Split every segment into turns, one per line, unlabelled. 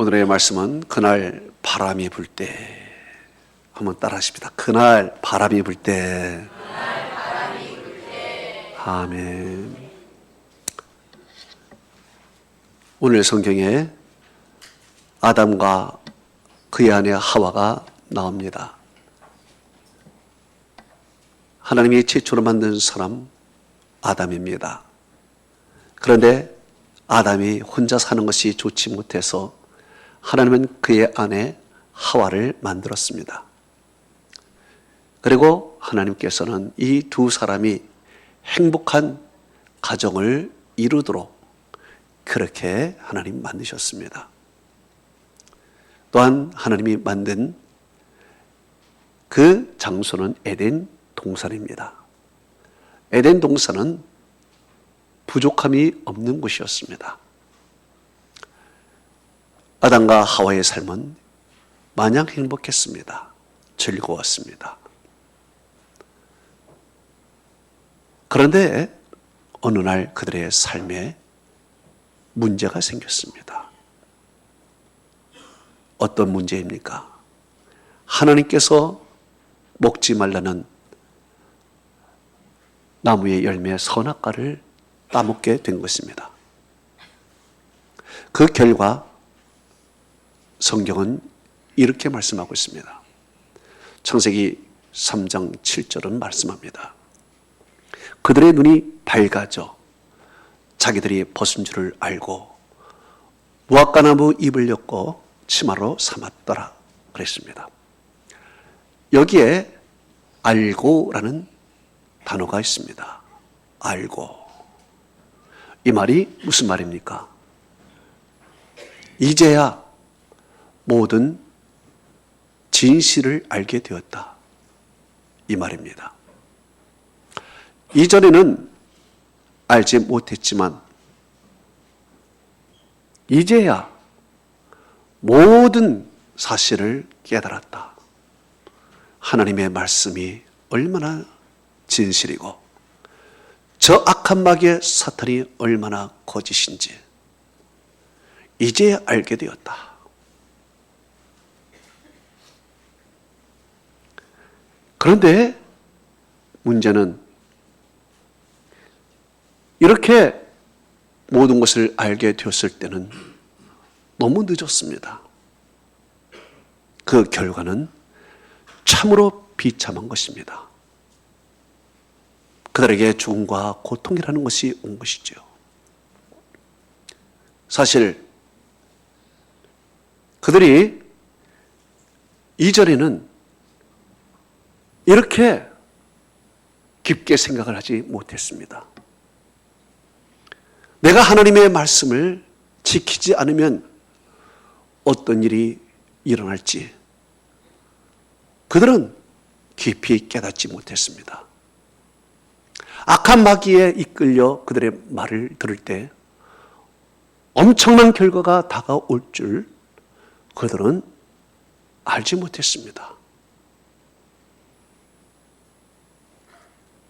오늘의 말씀은 그날 바람이 불 때, 한번 따라 하십니다. 그날 바람이 불 때. 아멘. 오늘 성경에 아담과 그의 아내 하와가 나옵니다. 하나님이 최초로 만든 사람 아담입니다. 그런데 아담이 혼자 사는 것이 좋지 못해서 하나님은 그의 아내 하와를 만들었습니다. 그리고 하나님께서는 이 두 사람이 행복한 가정을 이루도록 그렇게 하나님 만드셨습니다. 또한 하나님이 만든 그 장소는 에덴 동산입니다. 에덴 동산은 부족함이 없는 곳이었습니다. 아담과 하와의 삶은 마냥 행복했습니다. 즐거웠습니다. 그런데 어느 날 그들의 삶에 문제가 생겼습니다. 어떤 문제입니까? 하나님께서 먹지 말라는 나무의 열매 선악과를 따먹게 된 것입니다. 그 결과 성경은 이렇게 말씀하고 있습니다. 창세기 3장 7절은 말씀합니다. 그들의 눈이 밝아져 자기들이 벗은 줄을 알고 무화과나무 잎을 엮고 치마로 삼았더라 그랬습니다. 여기에 알고라는 단어가 있습니다. 알고. 이 말이 무슨 말입니까? 이제야 모든 진실을 알게 되었다. 이 말입니다. 이전에는 알지 못했지만 이제야 모든 사실을 깨달았다. 하나님의 말씀이 얼마나 진실이고 저 악한 마귀의 사탄이 얼마나 거짓인지 이제야 알게 되었다. 그런데 문제는 이렇게 모든 것을 알게 되었을 때는 너무 늦었습니다. 그 결과는 참으로 비참한 것입니다. 그들에게 죽음과 고통이라는 것이 온 것이죠. 사실 그들이 이전에는 이렇게 깊게 생각을 하지 못했습니다. 내가 하나님의 말씀을 지키지 않으면 어떤 일이 일어날지 그들은 깊이 깨닫지 못했습니다. 악한 마귀에 이끌려 그들의 말을 들을 때 엄청난 결과가 다가올 줄 그들은 알지 못했습니다.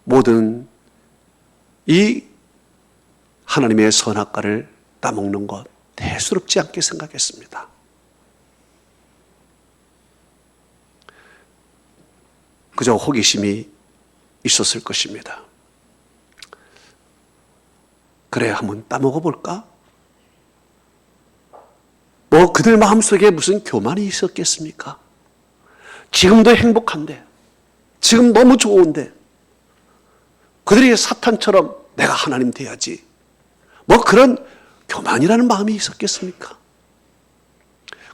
모든 이 하나님의 선악과를 따먹는 것 대수롭지 않게 생각했습니다. 그저 호기심이 있었을 것입니다. 그래, 한번 따먹어 볼까? 뭐 그들 마음속에 무슨 교만이 있었겠습니까? 지금도 행복한데, 지금 너무 좋은데 그들이 사탄처럼 내가 하나님 돼야지, 뭐 그런 교만이라는 마음이 있었겠습니까?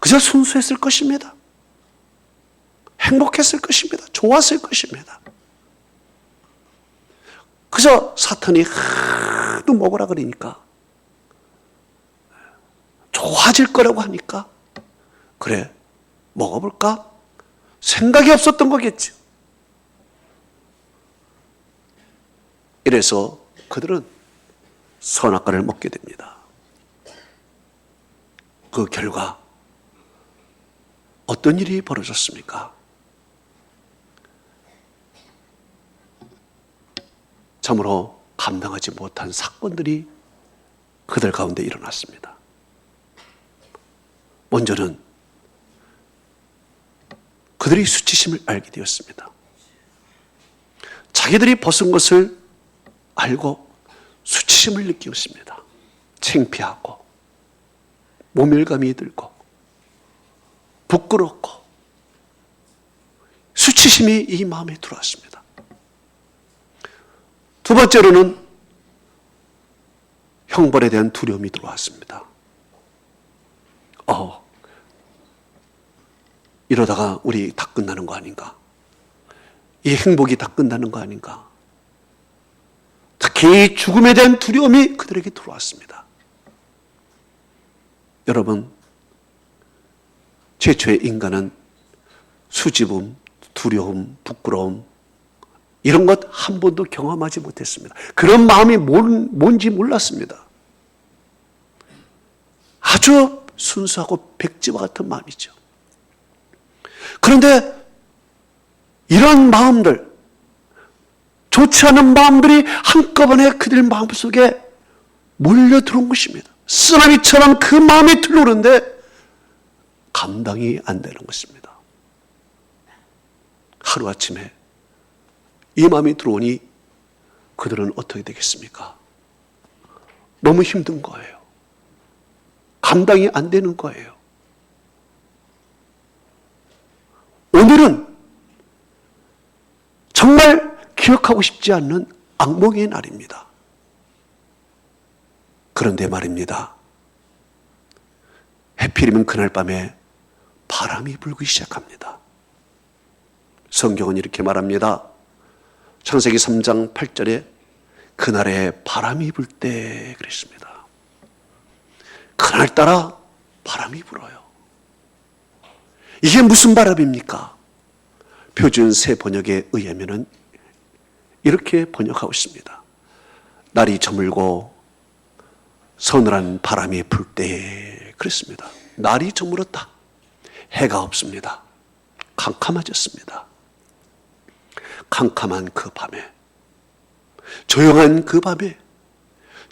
그저 순수했을 것입니다. 행복했을 것입니다. 좋았을 것입니다. 그저 사탄이 하도 먹으라 그러니까, 좋아질 거라고 하니까 그래 먹어볼까? 생각이 없었던 거겠죠. 이래서 그들은 선악과를 먹게 됩니다. 그 결과 어떤 일이 벌어졌습니까? 참으로 감당하지 못한 사건들이 그들 가운데 일어났습니다. 먼저는 그들이 수치심을 알게 되었습니다. 자기들이 벗은 것을 알고 수치심을 느꼈습니다. 창피하고 모멸감이 들고 부끄럽고 수치심이 이 마음에 들어왔습니다. 두 번째로는 형벌에 대한 두려움이 들어왔습니다. 이러다가 우리 다 끝나는 거 아닌가? 이 행복이 다 끝나는 거 아닌가? 특히 죽음에 대한 두려움이 그들에게 들어왔습니다. 여러분, 최초의 인간은 수줍음, 두려움, 부끄러움 이런 것 한 번도 경험하지 못했습니다. 그런 마음이 뭔지 몰랐습니다. 아주 순수하고 백지와 같은 마음이죠. 그런데 이런 마음들, 좋지 않은 마음들이 한꺼번에 그들 마음속에 몰려 들어온 것입니다. 쓰나미처럼 그 마음이 들어오는데 감당이 안 되는 것입니다. 하루아침에 이 마음이 들어오니 그들은 어떻게 되겠습니까? 너무 힘든 거예요. 감당이 안 되는 거예요. 오늘은 정말 기억하고 싶지 않는 악몽의 날입니다. 그런데 말입니다. 해필이면 그날 밤에 바람이 불기 시작합니다. 성경은 이렇게 말합니다. 창세기 3장 8절에 그날에 바람이 불 때 그랬습니다. 그날따라 바람이 불어요. 이게 무슨 바람입니까? 표준 새 번역에 의하면 이렇게 번역하고 있습니다. 날이 저물고 서늘한 바람이 불 때 그랬습니다. 날이 저물었다. 해가 없습니다. 캄캄해졌습니다. 캄캄한 그 밤에, 조용한 그 밤에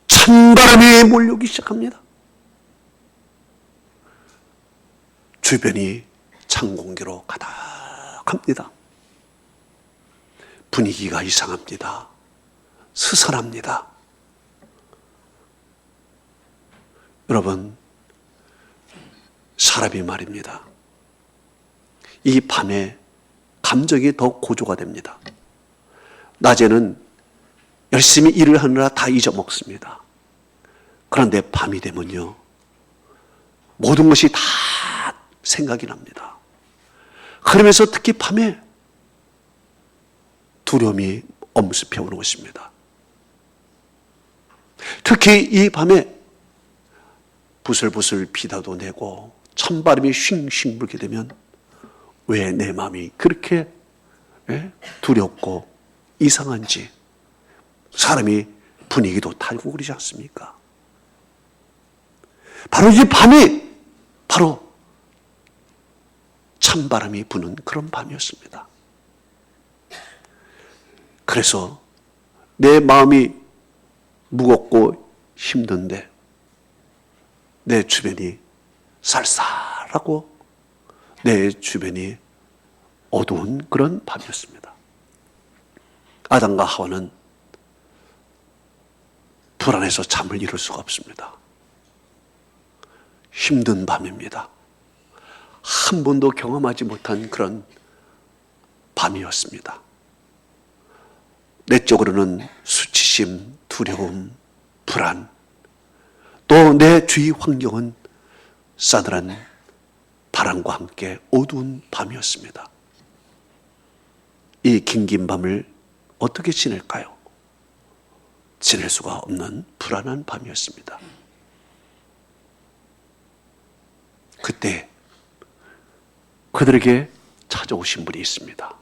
찬바람이 몰려오기 시작합니다. 주변이 찬 공기로 가득합니다. 분위기가 이상합니다. 스산합니다. 여러분, 사람이 말입니다. 이 밤에 감정이 더 고조가 됩니다. 낮에는 열심히 일을 하느라 다 잊어먹습니다. 그런데 밤이 되면요, 모든 것이 다 생각이 납니다. 그러면서 특히 밤에 두려움이 엄습해 오는 것입니다. 특히 이 밤에 부슬부슬 비다도 내고 찬바람이 쉥쉥 불게 되면 왜 내 마음이 그렇게 두렵고 이상한지, 사람이 분위기도 타고 그러지 않습니까? 바로 이 밤이 바로 찬바람이 부는 그런 밤이었습니다. 그래서 내 마음이 무겁고 힘든데 내 주변이 쌀쌀하고 내 주변이 어두운 그런 밤이었습니다. 아담과 하와는 불안해서 잠을 이룰 수가 없습니다. 힘든 밤입니다. 한 번도 경험하지 못한 그런 밤이었습니다. 내적으로는 수치심, 두려움, 불안, 또 내 주위 환경은 싸늘한 바람과 함께 어두운 밤이었습니다. 이 긴긴 밤을 어떻게 지낼까요? 지낼 수가 없는 불안한 밤이었습니다. 그때 그들에게 찾아오신 분이 있습니다.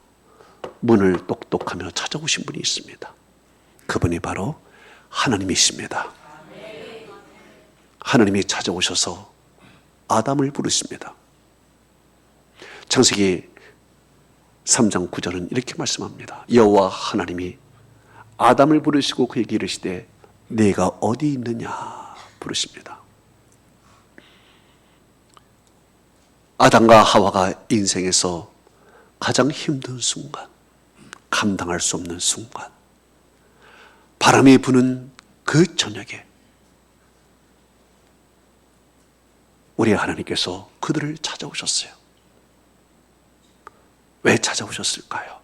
문을 똑똑하며 찾아오신 분이 있습니다. 그분이 바로 하나님이십니다. 하나님이 찾아오셔서 아담을 부르십니다. 창세기 3장 9절은 이렇게 말씀합니다. 여호와 하나님이 아담을 부르시고 그에게 이르시되 네가 어디 있느냐 부르십니다. 아담과 하와가 인생에서 가장 힘든 순간, 감당할 수 없는 순간, 바람이 부는 그 저녁에 우리 하나님께서 그들을 찾아오셨어요. 왜 찾아오셨을까요?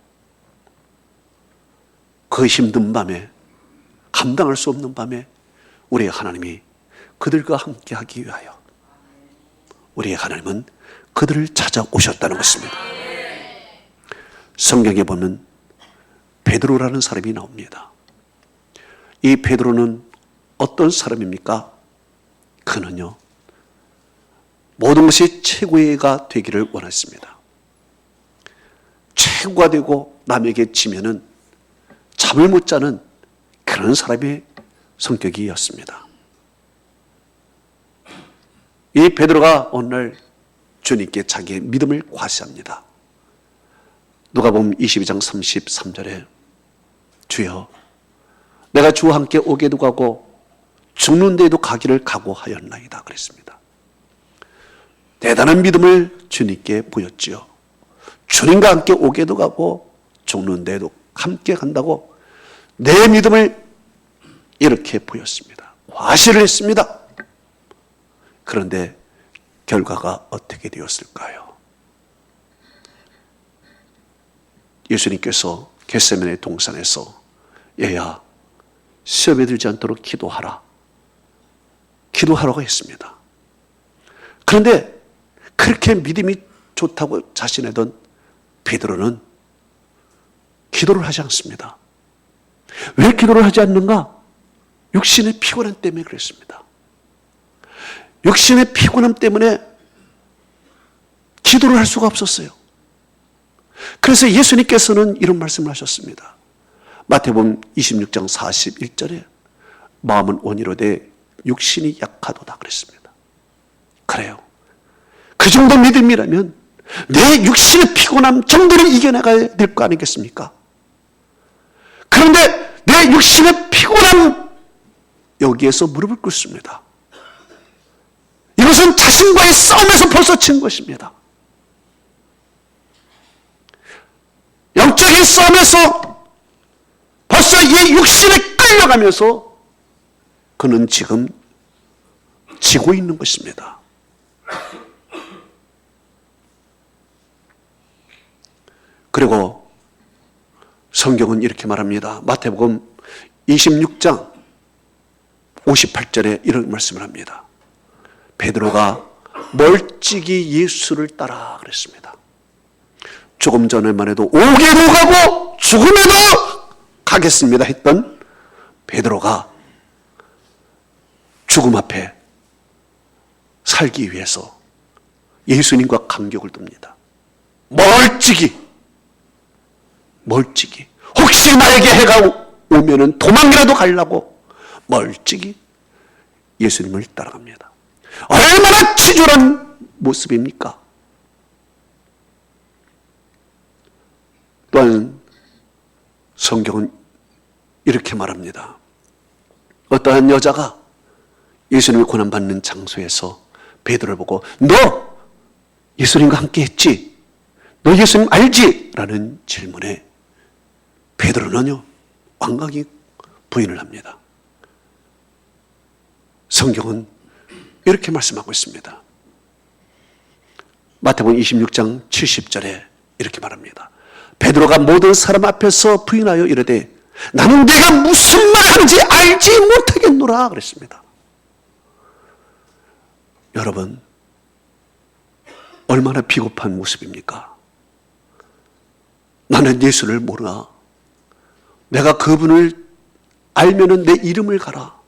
그 힘든 밤에, 감당할 수 없는 밤에 우리 하나님이 그들과 함께 하기 위하여 우리의 하나님은 그들을 찾아오셨다는 것입니다. 성경에 보면 베드로라는 사람이 나옵니다. 이 베드로는 어떤 사람입니까? 그는요, 모든 것이 최고가 되기를 원했습니다. 최고가 되고 남에게 지면은 잠을 못 자는 그런 사람의 성격이었습니다. 이 베드로가 오늘 주님께 자기의 믿음을 과시합니다. 누가복음 22장 33절에 주여, 내가 주와 함께 오게도 가고 죽는 데에도 가기를 각오하였나이다 그랬습니다. 대단한 믿음을 주님께 보였지요. 주님과 함께 오게도 가고 죽는 데에도 함께 간다고 내 믿음을 이렇게 보였습니다. 과시를 했습니다. 그런데 결과가 어떻게 되었을까요? 예수님께서 겟세마네 동산에서 얘야, 시험에 들지 않도록 기도하라. 기도하라고 했습니다. 그런데 그렇게 믿음이 좋다고 자신하던 베드로는 기도를 하지 않습니다. 왜 기도를 하지 않는가? 육신의 피곤함 때문에 그랬습니다. 육신의 피곤함 때문에 기도를 할 수가 없었어요. 그래서 예수님께서는 이런 말씀을 하셨습니다. 마태복음 26장 41절에 마음은 온이로되 육신이 약하도다 그랬습니다. 그래요. 그 정도 믿음이라면 내 육신의 피곤함 정도는 이겨나가야 될 거 아니겠습니까? 그런데 내 육신의 피곤함, 여기에서 무릎을 꿇습니다. 이것은 자신과의 싸움에서 벌써 진 것입니다. 영적인 싸움에서 벌써 이 육신에 끌려가면서 그는 지금 지고 있는 것입니다. 그리고 성경은 이렇게 말합니다. 마태복음 26장 58절에 이런 말씀을 합니다. 베드로가 멀찍이 예수를 따라 그랬습니다. 조금 전에만 해도 오게도 가고 죽음에도 가겠습니다 했던 베드로가 죽음 앞에 살기 위해서 예수님과 간격을 둡니다. 멀찍이 혹시 나에게 해가 오면은 도망이라도 가려고 멀찍이 예수님을 따라갑니다. 얼마나 치졸한 모습입니까? 또한 성경은 이렇게 말합니다. 어떠한 여자가 예수님을 고난받는 장소에서 베드로를 보고 너 예수님과 함께 했지? 너 예수님 알지? 라는 질문에 베드로는요 완강히 부인을 합니다. 성경은 이렇게 말씀하고 있습니다. 마태복음 26장 70절에 이렇게 말합니다. 베드로가 모든 사람 앞에서 부인하여 이르되 나는 네가 무슨 말 하는지 알지 못하겠노라 그랬습니다. 여러분, 얼마나 비겁한 모습입니까? 나는 예수를 모르나? 내가 그분을 알면은 내 이름을 가라.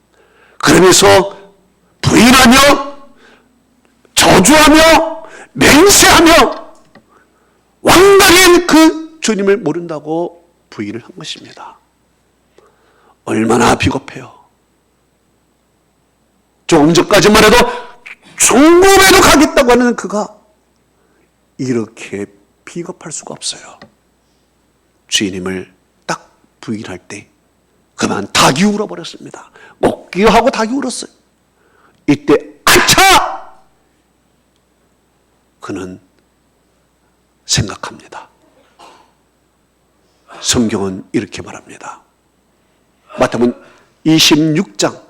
그러면서 부인하며 저주하며 맹세하며 왕당한 그 주님을 모른다고 부인을 한 것입니다. 얼마나 비겁해요. 조금 전까지만 해도 중국에도 가겠다고 하는 그가 이렇게 비겁할 수가 없어요. 주님을 딱 부인할 때 그만 닭이 울어버렸습니다. 먹기하고 닭이 울었어요. 이때 아차! 그는 생각합니다. 성경은 이렇게 말합니다. 마태복음 26장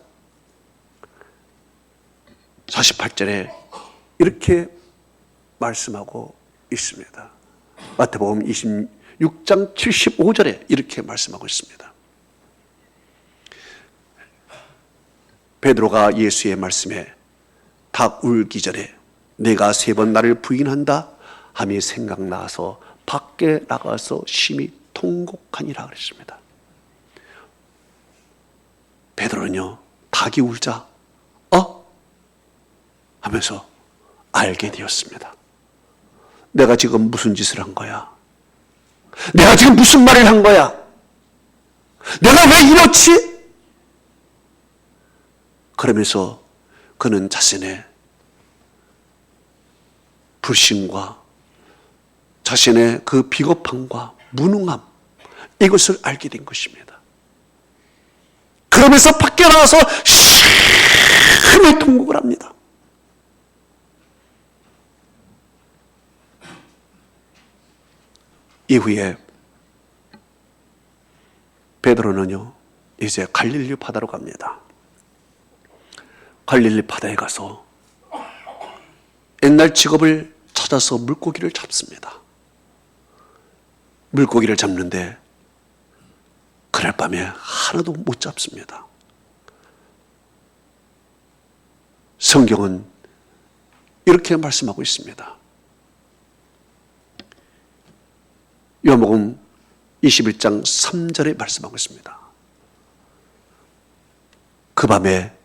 48절에 이렇게 말씀하고 있습니다. 마태복음 26장 75절에 이렇게 말씀하고 있습니다. 베드로가 예수의 말씀에 닭 울기 전에 내가 3번 나를 부인한다 함이 생각나서 밖에 나가서 심히 통곡하니라 그랬습니다. 베드로는요, 닭이 울자 하면서 알게 되었습니다. 내가 지금 무슨 짓을 한 거야? 내가 지금 무슨 말을 한 거야? 내가 왜 이렇지? 그러면서 그는 자신의 불신과 자신의 그 비겁함과 무능함, 이것을 알게 된 것입니다. 그러면서 밖에 나가서 심히 통곡을 합니다. 이후에 베드로는요, 이제 갈릴리 바다로 갑니다. 갈릴리 바다에 가서 옛날 직업을 찾아서 물고기를 잡습니다. 물고기를 잡는데 그날 밤에 하나도 못 잡습니다. 성경은 이렇게 말씀하고 있습니다. 요한복음 21장 3절에 말씀하고 있습니다. 그 밤에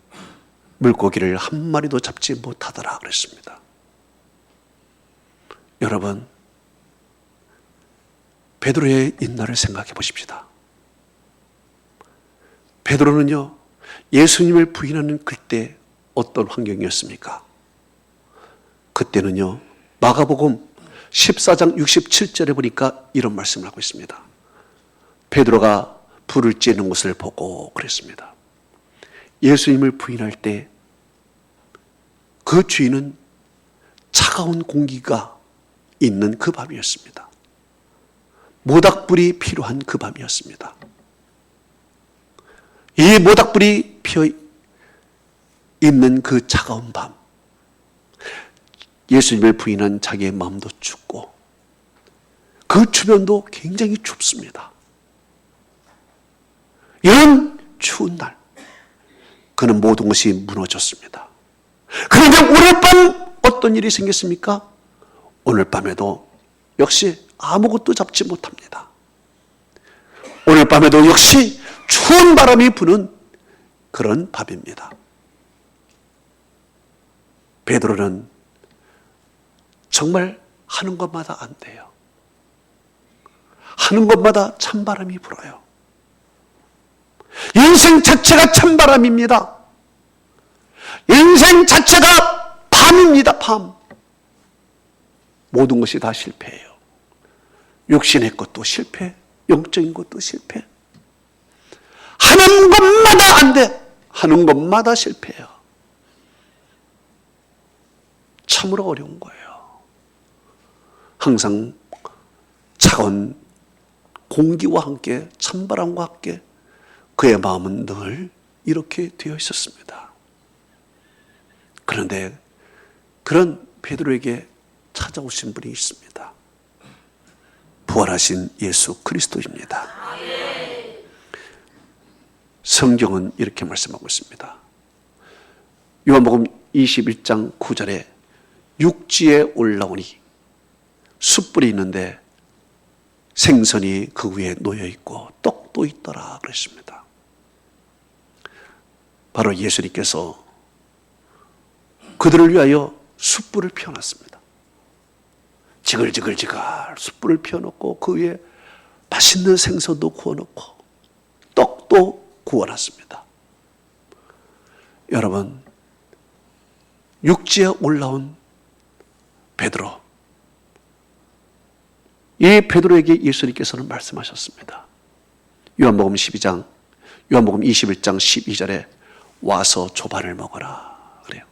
물고기를 한 마리도 잡지 못하더라 그랬습니다. 여러분, 베드로의 인날을 생각해 보십시다. 베드로는요, 예수님을 부인하는 그때 어떤 환경이었습니까? 그때는요, 마가복음 14장 67절에 보니까 이런 말씀을 하고 있습니다. 베드로가 불을 쬐는 것을 보고 그랬습니다. 예수님을 부인할 때 그 주인은 차가운 공기가 있는 그 밤이었습니다. 모닥불이 필요한 그 밤이었습니다. 이 모닥불이 피어 있는 그 차가운 밤, 예수님을 부인한 자기의 마음도 춥고 그 주변도 굉장히 춥습니다. 이런 추운 날 그는 모든 것이 무너졌습니다. 그런데 오늘 밤 어떤 일이 생겼습니까? 오늘 밤에도 역시 아무것도 잡지 못합니다. 오늘 밤에도 역시 추운 바람이 부는 그런 밤입니다. 베드로는 정말 하는 것마다 안 돼요. 하는 것마다 찬바람이 불어요. 인생 자체가 찬바람입니다. 인생 자체가 밤입니다. 밤. 모든 것이 다 실패예요. 육신의 것도 실패, 영적인 것도 실패. 하는 것마다 안 돼. 하는 것마다 실패해요. 참으로 어려운 거예요. 항상 차가운 공기와 함께 찬바람과 함께 그의 마음은 늘 이렇게 되어 있었습니다. 그런데 그런 베드로에게 찾아오신 분이 있습니다. 부활하신 예수 그리스도입니다. 성경은 이렇게 말씀하고 있습니다. 요한복음 21장 9절에 육지에 올라오니 숯불이 있는데 생선이 그 위에 놓여 있고 떡도 있더라 그랬습니다. 바로 예수님께서 그들을 위하여 숯불을 피워놨습니다. 지글지글지글 숯불을 피워놓고 그 위에 맛있는 생선도 구워놓고 떡도 구워놨습니다. 여러분, 육지에 올라온 베드로, 이 베드로에게 예수님께서는 말씀하셨습니다. 요한복음 21장 12절에 와서 조반을 먹어라 그래요.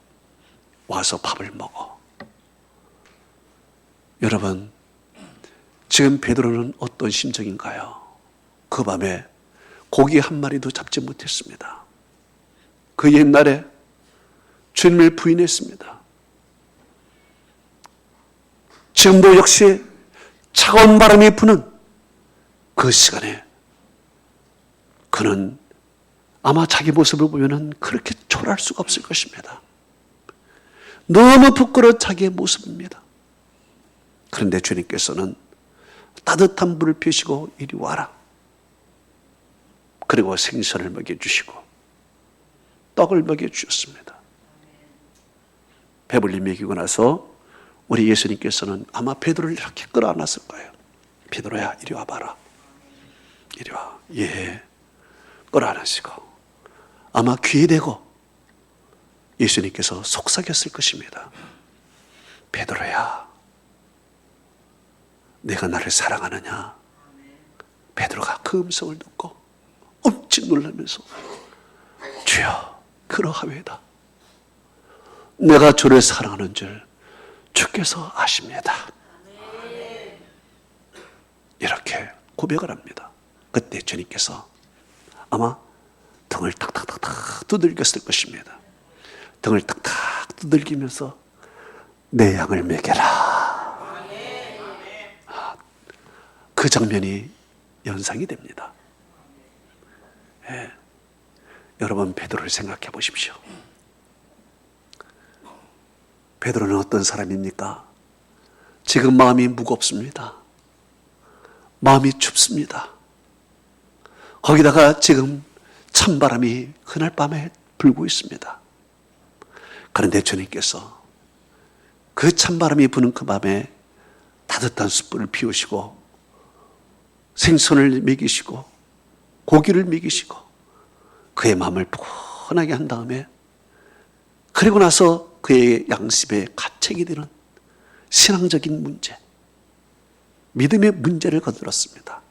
와서 밥을 먹어. 여러분, 지금 베드로는 어떤 심정인가요? 그 밤에 고기 한 마리도 잡지 못했습니다. 그 옛날에 주님을 부인했습니다. 지금도 역시 차가운 바람이 부는 그 시간에 그는 아마 자기 모습을 보면 그렇게 초라할 수가 없을 것입니다. 너무 부끄러운 자기의 모습입니다. 그런데 주님께서는 따뜻한 물을 피우시고 이리 와라. 그리고 생선을 먹여주시고 떡을 먹여주셨습니다. 배불리 먹이고 나서 우리 예수님께서는 아마 베드로를 이렇게 끌어안았을 거예요. 베드로야, 이리 와봐라. 이리 와. 예. 끌어안으시고 아마 귀에 대고 예수님께서 속삭였을 것입니다. 베드로야, 내가 나를 사랑하느냐? 베드로가 그 음성을 듣고 엄청 놀라면서 주여, 그러하외다. 내가 주를 사랑하는 줄 주께서 아십니다. 이렇게 고백을 합니다. 그때 주님께서 아마 등을 탁탁탁탁 두들겼을 것입니다. 등을 탁탁 두들기면서 내 양을 먹여라. 그 장면이 연상이 됩니다. 예. 여러분, 베드로를 생각해 보십시오. 베드로는 어떤 사람입니까? 지금 마음이 무겁습니다. 마음이 춥습니다. 거기다가 지금 찬바람이 그날 밤에 불고 있습니다. 그런데 주님께서 그 찬바람이 부는 그 밤에 따뜻한 숯불을 피우시고 생선을 먹이시고 고기를 먹이시고 그의 마음을 푸근하게 한 다음에 그리고 나서 그의 양심에 가책이 되는 신앙적인 문제, 믿음의 문제를 거들었습니다.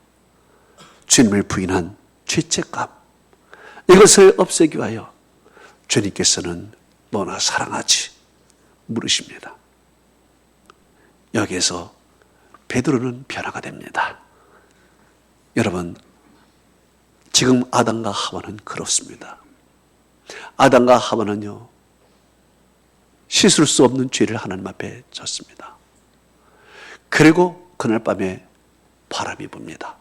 주님을 부인한 죄책감, 이것을 없애기 위하여 주님께서는 너나 사랑하지 물으십니다. 여기에서 베드로는 변화가 됩니다. 여러분, 지금 아담과 하와는 그렇습니다. 아담과 하와는요, 씻을 수 없는 죄를 하나님 앞에 졌습니다. 그리고 그날 밤에 바람이 붑니다.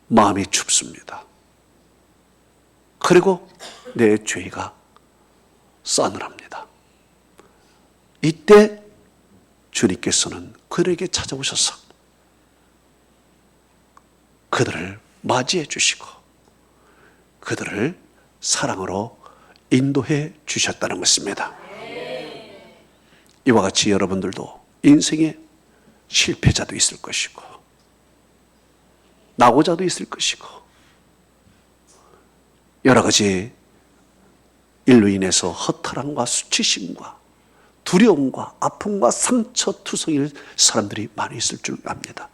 마음이 춥습니다. 그리고 내 죄가 싸늘합니다. 이때 주님께서는 그들에게 찾아오셔서 그들을 맞이해 주시고 그들을 사랑으로 인도해 주셨다는 것입니다. 이와 같이 여러분들도 인생에 실패자도 있을 것이고 낙오자도 있을 것이고 여러 가지 일로 인해서 허탈함과 수치심과 두려움과 아픔과 상처투성일 사람들이 많이 있을 줄 압니다.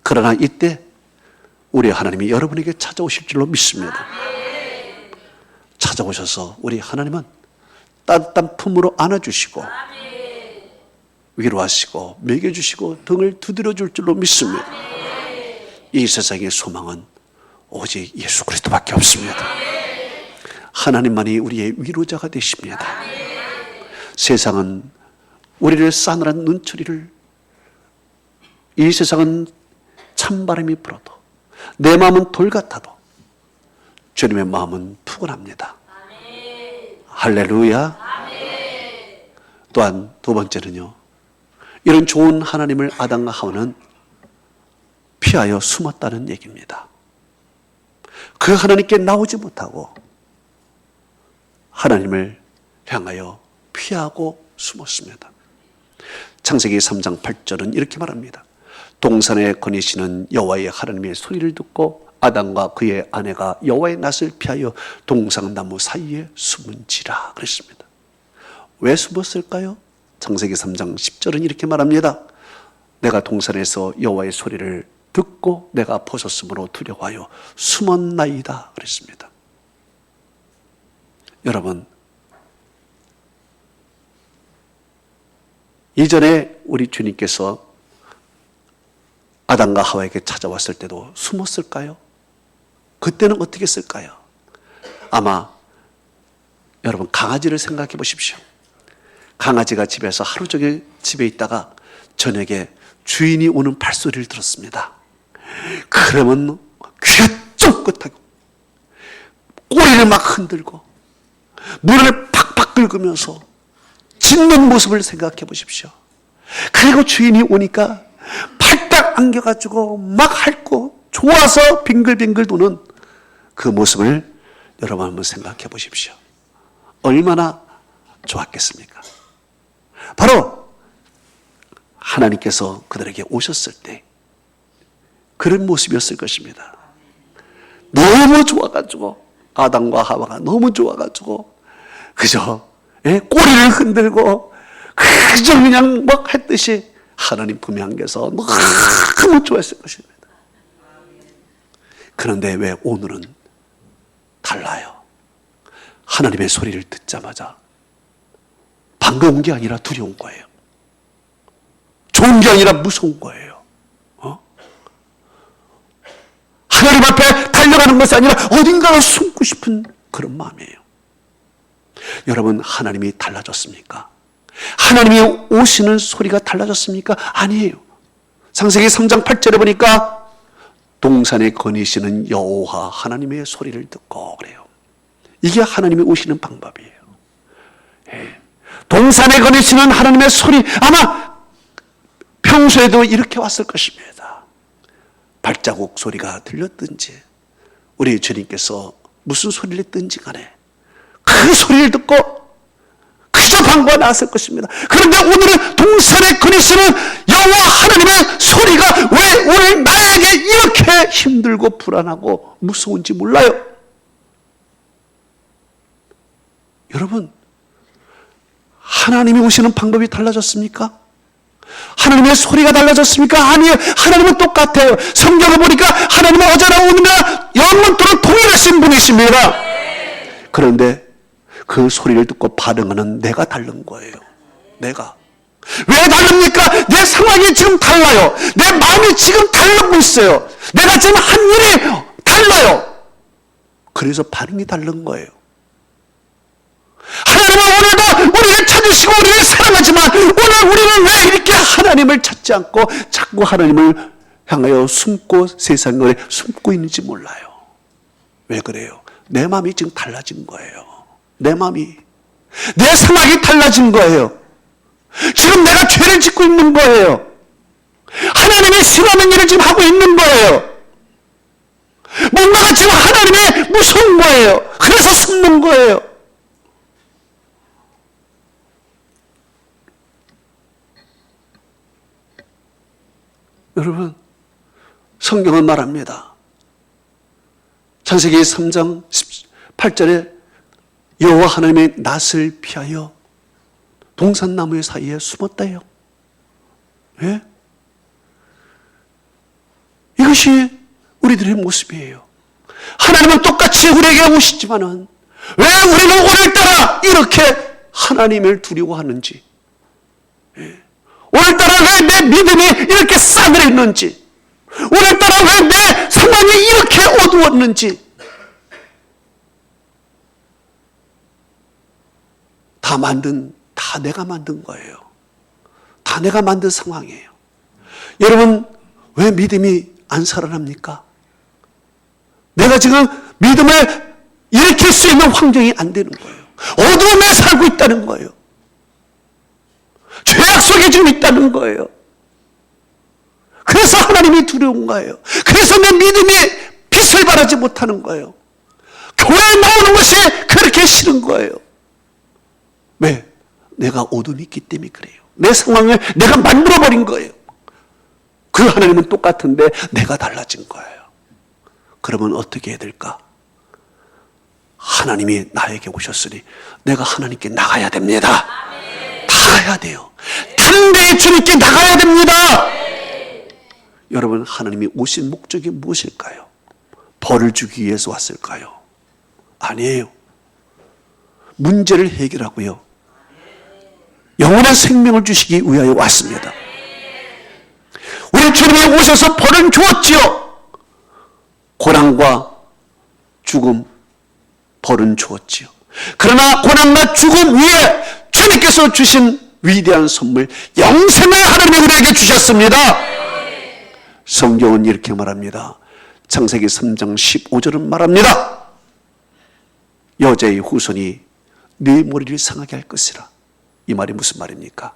그러나 이때 우리 하나님이 여러분에게 찾아오실 줄로 믿습니다. 찾아오셔서 우리 하나님은 따뜻한 품으로 안아주시고 위로하시고 먹여주시고 등을 두드려 줄 줄로 믿습니다. 이 세상의 소망은 오직 예수 그리스도밖에 없습니다. 하나님만이 우리의 위로자가 되십니다. 세상은 우리를 싸늘한 눈초리를, 이 세상은 찬바람이 불어도 내 마음은 돌 같아도 주님의 마음은 푸근합니다. 할렐루야. 또한 두 번째는요, 이런 좋은 하나님을 아담과 하와는 피하여 숨었다는 얘기입니다. 그 하나님께 나오지 못하고 하나님을 향하여 피하고 숨었습니다. 창세기 3장 8절은 이렇게 말합니다. 동산에 거니시는 여호와의 하나님의 소리를 듣고 아담과 그의 아내가 여호와의 낯을 피하여 동상나무 사이에 숨은지라 그랬습니다. 왜 숨었을까요? 창세기 3장 10절은 이렇게 말합니다. 내가 동산에서 여호와의 소리를 듣고 내가 벗었으므로 두려워하여 숨었나이다 그랬습니다. 여러분, 이전에 우리 주님께서 아담과 하와에게 찾아왔을 때도 숨었을까요? 그때는 어떻게 했을까요? 아마 여러분 강아지를 생각해 보십시오. 강아지가 집에서 하루 종일 집에 있다가 저녁에 주인이 오는 발소리를 들었습니다. 그러면 귀가 쫑긋하고 꼬리를 막 흔들고 문을 팍팍 긁으면서 짖는 모습을 생각해 보십시오. 그리고 주인이 오니까 팔딱 안겨가지고 막 핥고 좋아서 빙글빙글 도는 그 모습을 여러분 한번 생각해 보십시오. 얼마나 좋았겠습니까? 바로 하나님께서 그들에게 오셨을 때 그런 모습이었을 것입니다. 너무 좋아가지고 아담과 하와가 너무 좋아가지고 그저 꼬리를 흔들고 그저 그냥 막 했듯이 하나님 품에 안겨서 너무 좋아했을 것입니다. 그런데 왜 오늘은 달라요? 하나님의 소리를 듣자마자 반가운 게 아니라 두려운 거예요. 좋은 게 아니라 무서운 거예요. 하나님 앞에 달려가는 것이 아니라 어딘가에 숨고 싶은 그런 마음이에요. 여러분, 하나님이 달라졌습니까? 하나님이 오시는 소리가 달라졌습니까? 아니에요. 창세기 3장 8절에 보니까 동산에 거니시는 여호와 하나님의 소리를 듣고 그래요. 이게 하나님이 오시는 방법이에요. 동산에 거니시는 하나님의 소리, 아마 평소에도 이렇게 왔을 것입니다. 발자국 소리가 들렸든지 우리 주님께서 무슨 소리를 듣든지 간에 그 소리를 듣고 그저 반가워 나왔을 것입니다. 그런데 오늘은 동산에 거니시는 여호와 하나님의 소리가 왜 오늘 나에게 이렇게 힘들고 불안하고 무서운지 몰라요. 여러분, 하나님이 오시는 방법이 달라졌습니까? 하나님의 소리가 달라졌습니까? 아니에요. 하나님은 똑같아요. 성경을 보니까 하나님은 어제나 오늘이나 영원토록 동일하신 분이십니다. 그런데 그 소리를 듣고 반응하는 내가 다른 거예요. 내가. 왜 다릅니까? 내 상황이 지금 달라요. 내 마음이 지금 다르고 있어요. 내가 지금 한 일이 달라요. 그래서 반응이 다른 거예요. 하나님은 오늘도 우리를 찾으시고 우리를 사랑하지만 오늘 우리는 왜 이렇게 하나님을 찾지 않고 자꾸 하나님을 향하여 숨고 세상에 숨고 있는지 몰라요. 왜 그래요? 내 마음이 지금 달라진 거예요. 내 마음이, 내 상황이 달라진 거예요. 지금 내가 죄를 짓고 있는 거예요. 하나님이 싫어하는 일을 지금 하고 있는 거예요. 뭔가가 지금 하나님이 무서운 거예요. 그래서 숨는 거예요. 여러분, 성경은 말합니다. 창세기 3장 18절에 여호와 하나님의 낯을 피하여 동산나무의 사이에 숨었다요. 예? 이것이 우리들의 모습이에요. 하나님은 똑같이 우리에게 오시지만은 왜 우리는 오늘따라 이렇게 하나님을 두려워하는지, 예? 오늘따라 왜 내 믿음이 이렇게 싸늘해 있는지, 오늘따라 왜 내 상황이 이렇게 어두웠는지, 다 내가 만든 거예요. 다 내가 만든 상황이에요. 여러분, 왜 믿음이 안 살아납니까? 내가 지금 믿음을 일으킬 수 있는 환경이 안 되는 거예요. 어두움에 살고 있다는 거예요. 죄악 속에 지금 있다는 거예요. 그래서 하나님이 두려운 거예요. 그래서 내 믿음이 빛을 발하지 못하는 거예요. 교회에 나오는 것이 그렇게 싫은 거예요. 왜? 내가 어둠이 있기 때문에 그래요. 내 상황을 내가 만들어버린 거예요. 그 하나님은 똑같은데 내가 달라진 거예요. 그러면 어떻게 해야 될까? 하나님이 나에게 오셨으니 내가 하나님께 나가야 됩니다. 나가야 돼요. 담대히 주님께 나가야 됩니다. 여러분, 하나님이 오신 목적이 무엇일까요? 벌을 주기 위해서 왔을까요? 아니에요. 문제를 해결하고요. 영원한 생명을 주시기 위하여 왔습니다. 우리 주님이 오셔서 벌은 주었지요. 고난과 죽음, 벌은 주었지요. 그러나 고난과 죽음 위에 주님께서 주신 위대한 선물, 영생을 하나님이 우리에게 주셨습니다. 성경은 이렇게 말합니다. 창세기 3장 15절은 말합니다. 여자의 후손이 네 머리를 상하게 할 것이라. 이 말이 무슨 말입니까?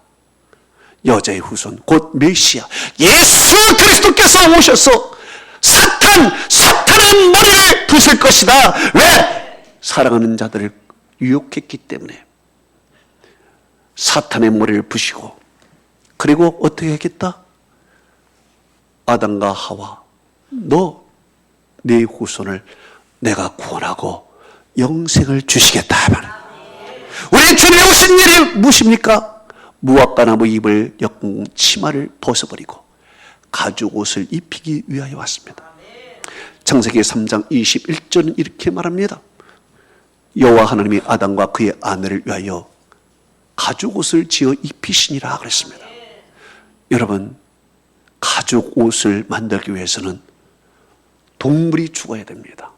여자의 후손, 곧 메시아 예수 그리스도께서 오셔서 사탄의 머리를 부술 것이다. 왜? 사랑하는 자들을 유혹했기 때문에 사탄의 머리를 부시고, 그리고 어떻게 하겠다? 아담과 하와, 너 네 후손을 내가 구원하고 영생을 주시겠다. 우리 주님이 오신 일이 무엇입니까? 무화과나무 잎을 엮은 치마를 벗어버리고 가죽 옷을 입히기 위하여 왔습니다. 창세기 3장 21절은 이렇게 말합니다. 여호와 하나님이 아담과 그의 아내를 위하여 가죽 옷을 지어 입히시니라 그랬습니다. 여러분, 가죽 옷을 만들기 위해서는 동물이 죽어야 됩니다.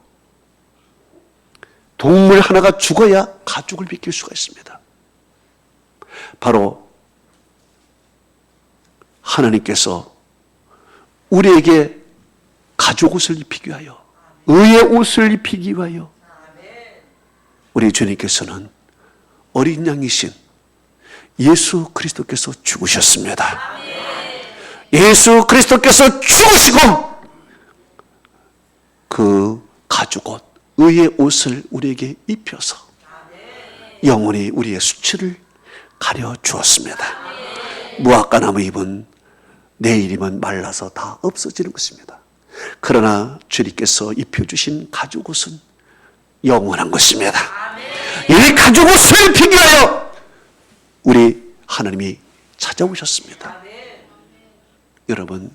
동물 하나가 죽어야 가죽을 벗길 수가 있습니다. 바로 하나님께서 우리에게 가죽 옷을 입히기 위하여, 의의 옷을 입히기 위하여 우리 주님께서는 어린 양이신 예수 그리스도께서 죽으셨습니다. 예수 그리스도께서 죽으시고 그 가죽옷, 의의 옷을 우리에게 입혀서 영원히 우리의 수치를 가려 주었습니다. 무화과나무 잎은 내일이면 말라서 다 없어지는 것입니다. 그러나 주님께서 입혀주신 가죽옷은 영원한 것입니다. 이 가죽옷을 입히기 위하여 우리 하나님이 찾아오셨습니다. 여러분,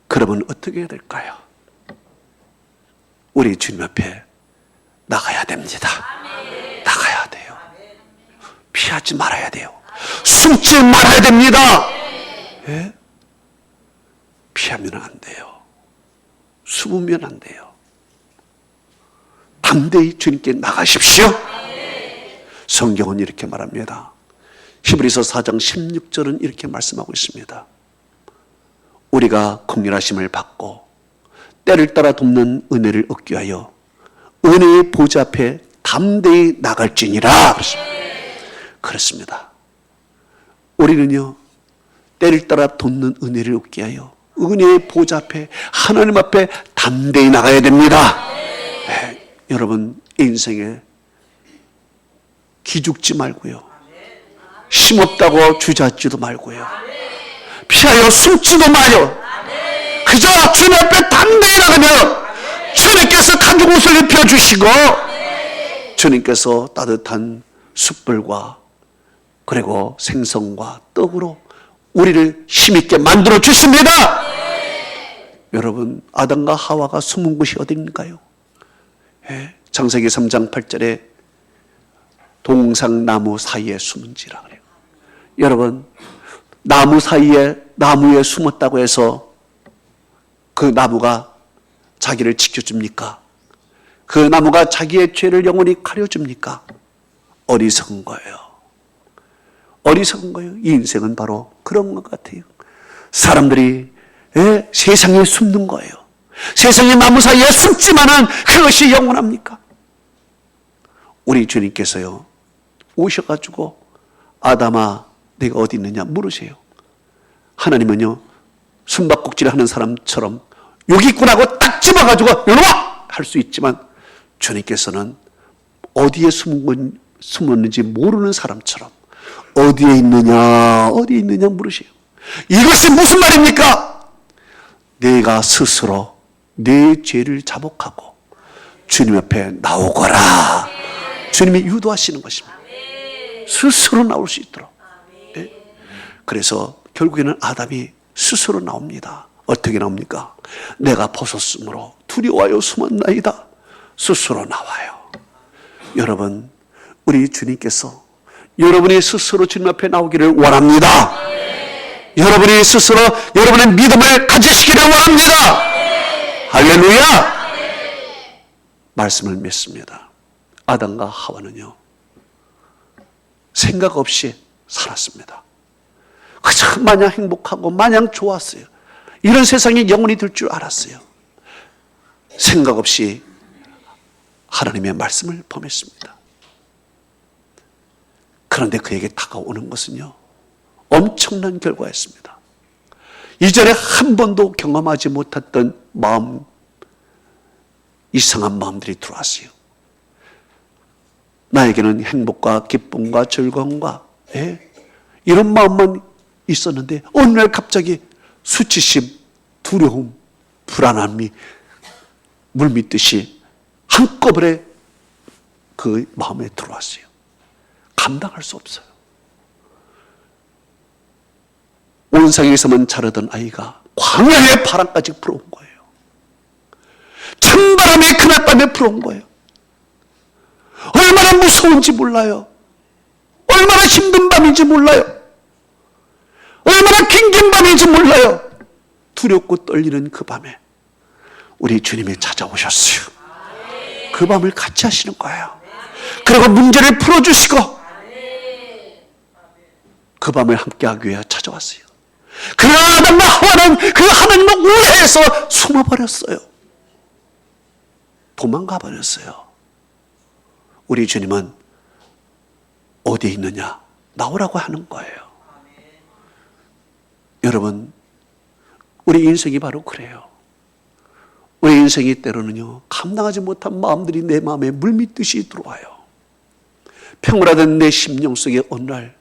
그러면 어떻게 해야 될까요? 우리 주님 앞에 나가야 됩니다. 나가야 돼요. 피하지 말아야 돼요. 숨지 말아야 됩니다. 예? 피하면 안 돼요. 숨으면 안 돼요. 담대히 주님께 나가십시오. 성경은 이렇게 말합니다. 히브리서 4장 16절은 이렇게 말씀하고 있습니다. 우리가 긍휼하심을 받고 때를 따라 돕는 은혜를 얻기 위하여 은혜의 보좌 앞에 담대히 나갈지니라. 그렇습니다. 우리는요, 때를 따라 돕는 은혜를 얻기 위하여 은혜의 보좌 앞에, 하나님 앞에 담대히 나가야 됩니다. 네, 여러분, 인생에 기죽지 말고요, 힘없다고 주저앉지도 말고요, 피하여 숨지도 마요. 그저 주님 앞에 담대히 나가면 주님께서 가죽 옷을 입혀주시고 주님께서 따뜻한 숯불과 그리고 생선과 떡으로 우리를 힘있게 만들어 주십니다. 여러분, 아담과 하와가 숨은 곳이 어디인가요? 창세기 3장 8절에 동상나무 사이에 숨은지라 그래요. 여러분, 나무 사이에, 나무에 숨었다고 해서 그 나무가 자기를 지켜줍니까? 그 나무가 자기의 죄를 영원히 가려줍니까? 어리석은 거예요. 어리석은 거예요. 이 인생은 바로 그런 것 같아요. 사람들이 세상에 숨는 거예요. 세상의 나무 사이에 숨지만은 그것이 영원합니까? 우리 주님께서요, 오셔가지고 아담아, 내가 어디 있느냐 물으세요. 하나님은요, 숨바꼭질을 하는 사람처럼 여기 있구나고 딱 집어가지고 이리와! 할 수 있지만 주님께서는 어디에 숨었는지 모르는 사람처럼 어디에 있느냐 물으세요. 이것이 무슨 말입니까? 내가 스스로 내 죄를 자복하고 주님 앞에 나오거라. 주님이 유도하시는 것입니다. 스스로 나올 수 있도록. 그래서 결국에는 아담이 스스로 나옵니다. 어떻게 나옵니까? 내가 벗었으므로 두려워하여 숨었나이다. 스스로 나와요. 여러분, 우리 주님께서 여러분이 스스로 주님 앞에 나오기를 원합니다. 여러분이 스스로 여러분의 믿음을 가지시기를 원합니다. 할렐루야! 말씀을 믿습니다. 아담과 하와는요, 생각 없이 살았습니다. 그저 마냥 행복하고 마냥 좋았어요. 이런 세상에 영원히 될 줄 알았어요. 생각 없이 하나님의 말씀을 범했습니다. 그런데 그에게 다가오는 것은요, 엄청난 결과였습니다. 이전에 한 번도 경험하지 못했던 마음, 이상한 마음들이 들어왔어요. 나에게는 행복과 기쁨과 즐거움과 이런 마음만 있었는데 어느 날 갑자기 수치심, 두려움, 불안함이 물밀듯이 한꺼번에 그 마음에 들어왔어요. 감당할 수 없어요. 온상에서만 자라던 아이가 광야의 바람까지 불어온 거예요. 찬바람이 그날 밤에 불어온 거예요. 얼마나 무서운지 몰라요. 얼마나 힘든 밤인지 몰라요. 얼마나 긴 밤인지 몰라요. 두렵고 떨리는 그 밤에 우리 주님이 찾아오셨어요. 그 밤을 같이 하시는 거예요. 그리고 문제를 풀어주시고 그 밤을 함께하기 위해 찾아왔어요. 그러나 아담과 하와는 그 하나님을 오해해서 숨어버렸어요. 도망가 버렸어요. 우리 주님은 어디에 있느냐? 나오라고 하는 거예요. 여러분, 우리 인생이 바로 그래요. 우리 인생이 때로는요, 감당하지 못한 마음들이 내 마음에 물밀듯이 들어와요. 평온하던 내 심령 속에 어느 날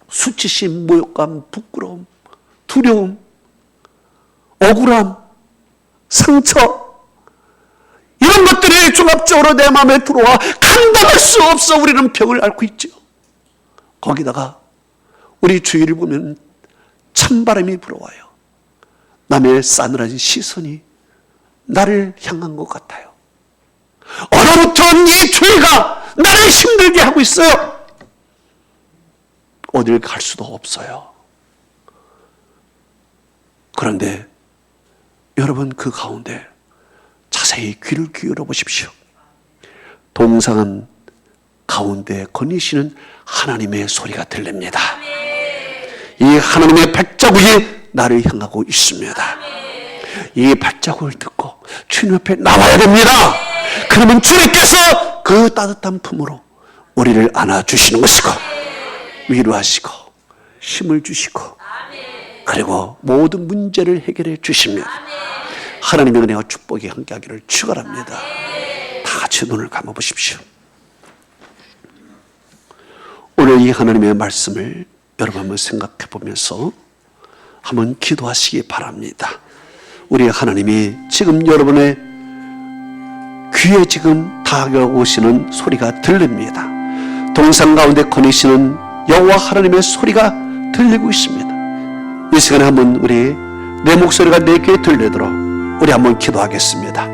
수치심, 모욕감, 부끄러움, 두려움, 억울함, 상처, 이런 것들이 종합적으로 내 마음에 들어와 감당할 수 없어 우리는 병을 앓고 있죠. 거기다가 우리 주위를 보면 찬바람이 불어와요. 남의 싸늘한 시선이 나를 향한 것 같아요. 얼어붙은 이 주위가 나를 힘들게 하고 있어요. 어딜 갈 수도 없어요. 그런데 여러분, 그 가운데 자세히 귀를 기울여 보십시오. 동상 가운데 거니시는 하나님의 소리가 들립니다. 이 하나님의 발자국이 나를 향하고 있습니다. 이 발자국을 듣고 주님 앞에 나와야 됩니다. 그러면 주님께서 그 따뜻한 품으로 우리를 안아주시는 것이고 위로하시고 힘을 주시고 그리고 모든 문제를 해결해 주십니다. 하나님의 은혜와 축복이 함께하기를 축원합니다. 다 같이 눈을 감아보십시오. 오늘 이 하나님의 말씀을 여러분 한번 생각해 보면서 한번 기도하시기 바랍니다. 우리 하나님이 지금 여러분의 귀에 지금 다가오시는 소리가 들립니다. 동상 가운데 거니시는 여호와 하나님의 소리가 들리고 있습니다. 이 시간에 한번 우리 내 목소리가 내 귀에 들리도록 우리 한번 기도하겠습니다.